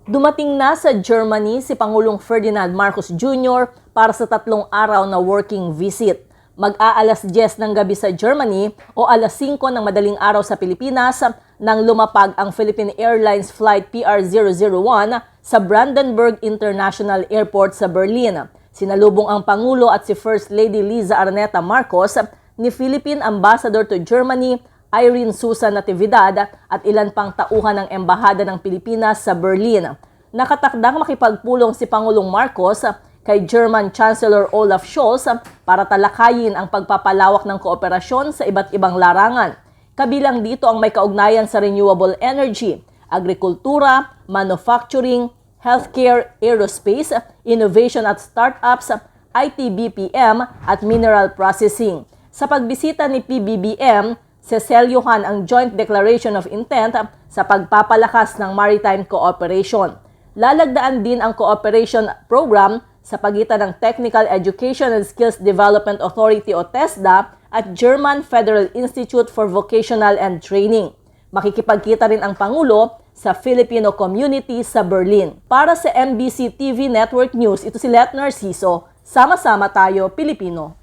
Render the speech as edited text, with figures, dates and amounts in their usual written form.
Dumating na sa Germany si Pangulong Ferdinand Marcos Jr. para sa 3 araw na working visit. Mag-aalas 10 ng gabi sa Germany o alas 5 ng madaling araw sa Pilipinas nang lumapag ang Philippine Airlines Flight PR001 sa Brandenburg International Airport sa Berlin. Sinalubong ang Pangulo at si First Lady Liza Araneta Marcos ni Philippine Ambassador to Germany Irene Susan Natividad at ilan pang tauhan ng Embahada ng Pilipinas sa Berlin. Nakatakdang makipagpulong si Pangulong Marcos kay German Chancellor Olaf Scholz para talakayin ang pagpapalawak ng kooperasyon sa iba't ibang larangan. Kabilang dito ang may kaugnayan sa renewable energy, agrikultura, manufacturing, healthcare, aerospace, innovation at startups, IT/BPM at mineral processing. Sa pagbisita ni PBBM, seselyohan ang Joint Declaration of Intent sa pagpapalakas ng maritime cooperation. Lalagdaan din ang cooperation program sa pagitan ng Technical Education and Skills Development Authority o TESDA at German Federal Institute for Vocational and Training. Makikipagkita rin ang Pangulo sa Filipino community sa Berlin. Para sa MBC TV Network News, ito si Let Narciso. Sama-sama tayo, Pilipino.